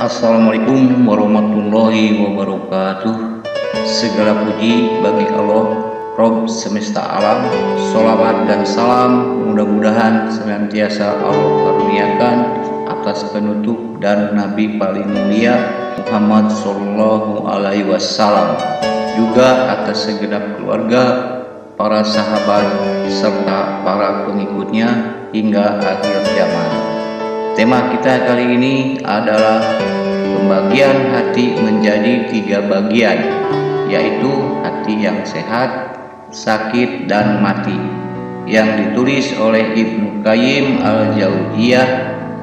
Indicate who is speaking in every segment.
Speaker 1: Assalamualaikum warahmatullahi wabarakatuh. Segala puji bagi Allah, Rob semesta alam. Sholawat dan salam mudah-mudahan senantiasa Allah karuniakan atas penutup dan Nabi paling mulia Muhammad Sallallahu Alaihi Wasallam, juga atas segenap keluarga, para sahabat, serta para pengikutnya hingga akhir zaman. Tema kita kali ini adalah pembagian hati menjadi 3 bagian, yaitu hati yang sehat, sakit, dan mati, yang ditulis oleh Ibnu Qayyim al-Jauziyah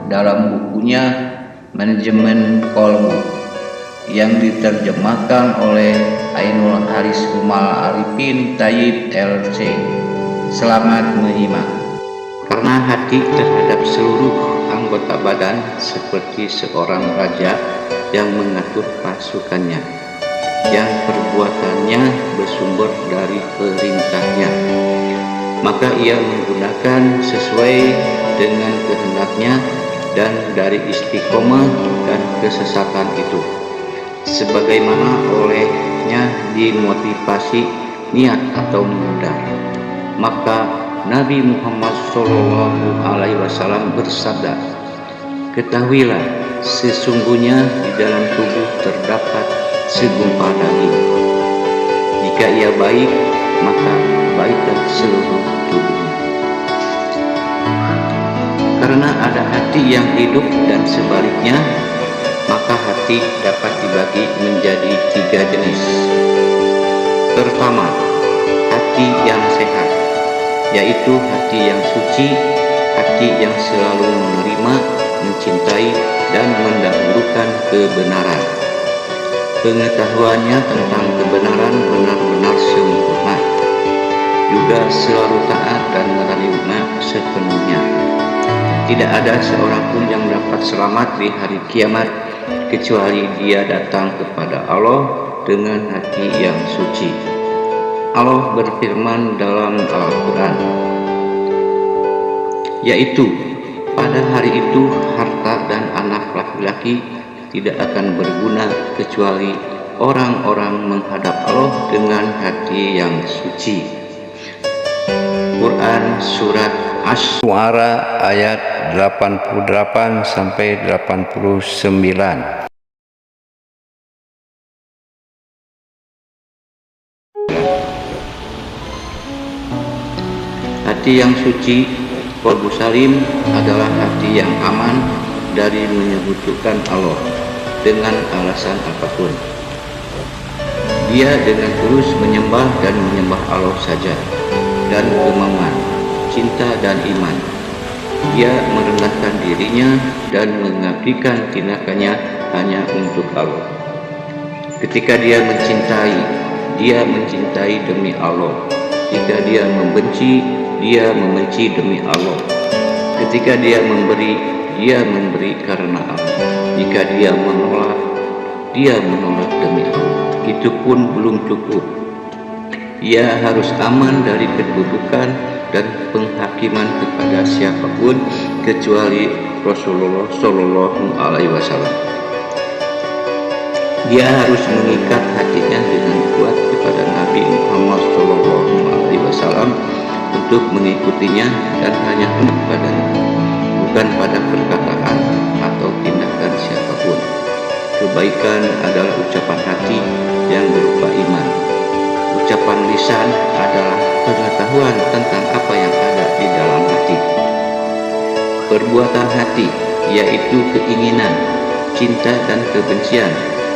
Speaker 1: dalam bukunya Manajemen Qalbu, yang diterjemahkan oleh Ainul Haris Humal Arifin Tayyib LC. Selamat menyimak. Karena hati terhadap seluruh anggota badan seperti seorang raja yang mengatur pasukannya, yang perbuatannya bersumber dari perintahnya, maka ia menggunakan sesuai dengan kehendaknya dan dari istiqomah dan kesesatan itu, sebagaimana olehnya dimotivasi niat atau mudar. Maka Nabi Muhammad Sallallahu Alaihi Wasallam bersabda, "Ketahuilah, sesungguhnya di dalam tubuh terdapat segumpal daging. Jika ia baik, maka baiklah seluruh tubuhnya." Karena ada hati yang hidup dan sebaliknya, maka hati dapat dibagi menjadi 3 jenis. Pertama, hati yang sehat, yaitu hati yang suci, hati yang selalu menerima, mencintai, dan mendahulukan kebenaran. Pengetahuannya tentang kebenaran benar-benar sempurna, juga selalu taat dan menerima sepenuhnya. Tidak ada seorang pun yang dapat selamat di hari kiamat kecuali dia datang kepada Allah dengan hati yang suci. Allah berfirman dalam Al-Quran, yaitu pada hari itu harta dan anak laki-laki tidak akan berguna kecuali orang-orang menghadap Allah dengan hati yang suci. Quran Surat Asy-Syu'ara ayat 88 sampai 89. Hati yang suci, qalbu salim, adalah hati yang aman dari menyekutukan Allah dengan alasan apapun. Dia dengan tulus menyembah dan menyembah Allah saja, dan kemauan, cinta dan iman. Dia merendahkan dirinya dan mengabdikan tindakannya hanya untuk Allah. Ketika dia mencintai demi Allah. Jika dia membenci, dia membenci demi Allah. Ketika dia memberi karena Allah. Jika dia menolak demi Allah. Itu pun belum cukup. Ia harus aman dari kedudukan dan penghakiman kepada siapapun kecuali Rasulullah Shallallahu Alaihi Wasallam. Dia harus mengikat hatinya dengan kuat kepada Nabi Muhammad Shallallahu Alaihi Wasallam untuk mengikutinya dan hanya kepadanya, bukan pada perkataan atau tindakan siapapun. Kebaikan adalah ucapan hati yang berupa iman. Ucapan lisan adalah pengetahuan tentang apa yang ada di dalam hati. Perbuatan hati yaitu keinginan, cinta dan kebencian,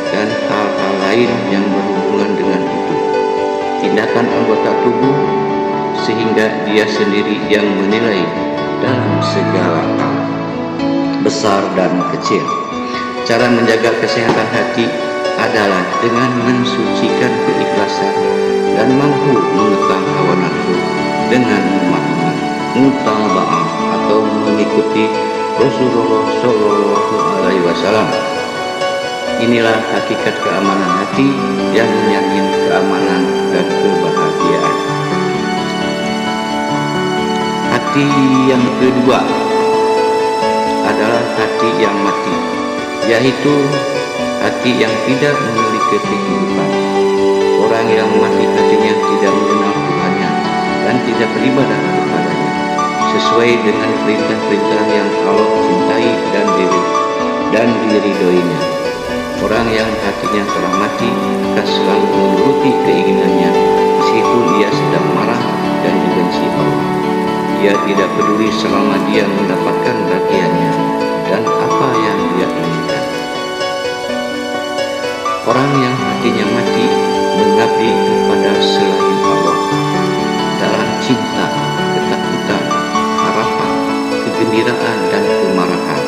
Speaker 1: dan hal-hal lain yang berhubungan dengan itu. Tindakan anggota tubuh sehingga dia sendiri yang menilai dalam segala hal, besar dan kecil. Cara menjaga kesehatan hati adalah dengan mensucikan keikhlasan dan mampu mengekang hawa nafsu dengan memahami mutaba'ah atau mengikuti Rasulullah Shallallahu Alaihi Wasallam. Inilah hakikat keamanan hati yang menjamin keamanan dan kebahagiaan. Hati yang kedua adalah hati yang mati, yaitu hati yang tidak memiliki kehidupan. Orang yang mati hatinya tidak mengenal Tuhannya dan tidak beribadah kepadanya sesuai dengan perintah-perintah yang Allah cintai dan diridhoinya. Orang yang hatinya telah mati akan selalu menuruti keinginannya meskipun ia sedang marah dan dibenci Allah. Dia tidak peduli selama dia mendapatkan bagiannya dan apa yang dia inginkan. Orang yang hatinya mati mengabdi kepada selain Allah dalam cinta, ketakutan, harapan, kegembiraan dan kemarahan,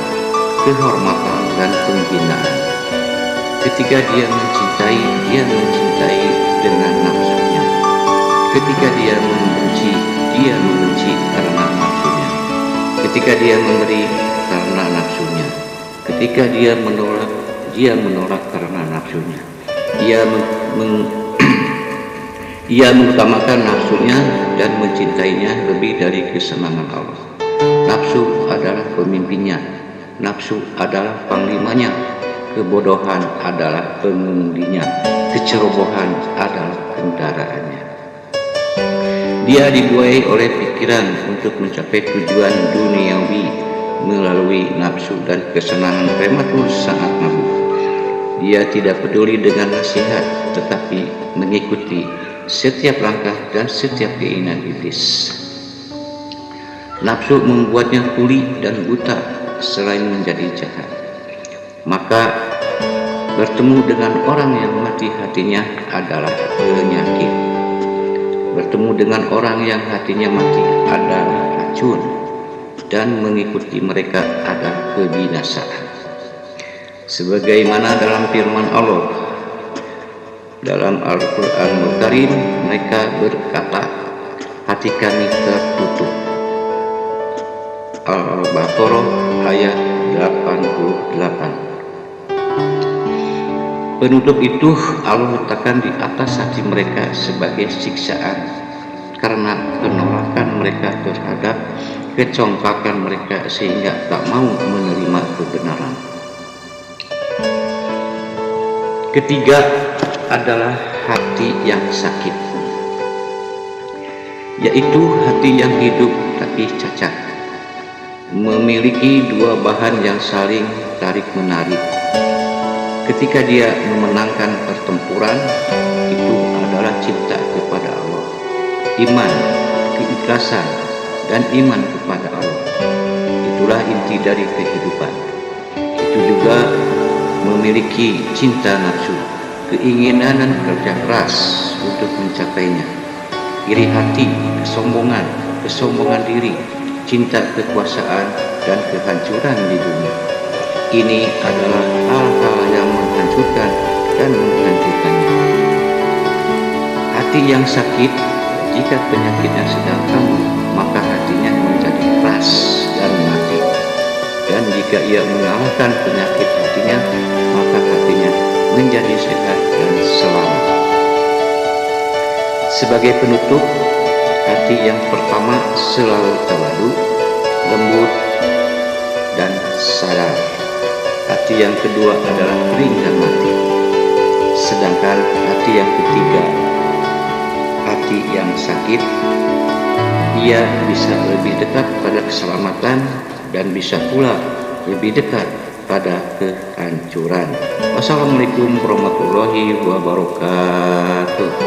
Speaker 1: kehormatan dan penghinaan. Ketika dia mencintai dengan nafsunya. Ketika dia membenci karena nafsunya. Ketika dia memberi karena nafsunya. Ketika dia menolak karena nafsunya. Ia mengutamakan nafsunya dan mencintainya lebih dari kesenangan Allah. Nafsu adalah pemimpinnya. Nafsu adalah panglimanya. Kebodohan adalah pengemudinya. Kecerobohan adalah kendaraannya. Dia dibuai oleh pikiran untuk mencapai tujuan duniawi melalui nafsu dan kesenangan prematur sangat mabuk. Dia tidak peduli dengan nasihat, tetapi mengikuti setiap langkah dan setiap keinginan iblis. Nafsu membuatnya tuli dan buta selain menjadi jahat. Maka bertemu dengan orang yang mati hatinya adalah penyakit. Bertemu dengan orang yang hatinya mati adalah racun, dan mengikuti mereka adalah kebinasaan. Sebagaimana dalam firman Allah dalam Al-Quran Al-Karim, mereka berkata, hati kami tertutup. Al-Baqarah ayat 88. Penutup itu Allah letakkan di atas hati mereka sebagai siksaan karena penolakan mereka terhadap kecongkakan mereka sehingga tak mau menerima kebenaran. Ketiga adalah hati yang sakit, yaitu hati yang hidup tapi cacat, memiliki dua bahan yang saling tarik-menarik. Ketika dia memenangkan pertempuran, itu adalah cinta kepada Allah, iman, keikhlasan, dan iman kepada Allah. Itulah inti dari kehidupan. Itu juga memiliki cinta nafsu, keinginan dan kerja keras untuk mencapainya, iri hati, kesombongan diri, cinta kekuasaan, dan kehancuran di dunia. Ini adalah hal-hal yang menghancurkan dan menghancurkannya. Hati yang sakit, jika penyakitnya sedang kambuh, maka hatinya menjadi keras dan mati. Dan jika ia mengalahkan penyakit hatinya, maka hatinya menjadi sehat dan selamat. Sebagai penutup, hati yang pertama selalu tawadu, lembut, dan sadar. Hati yang kedua adalah kering dan mati. Sedangkan hati yang ketiga, hati yang sakit, ia bisa lebih dekat pada keselamatan dan bisa pula lebih dekat pada kehancuran. Wassalamualaikum warahmatullahi wabarakatuh.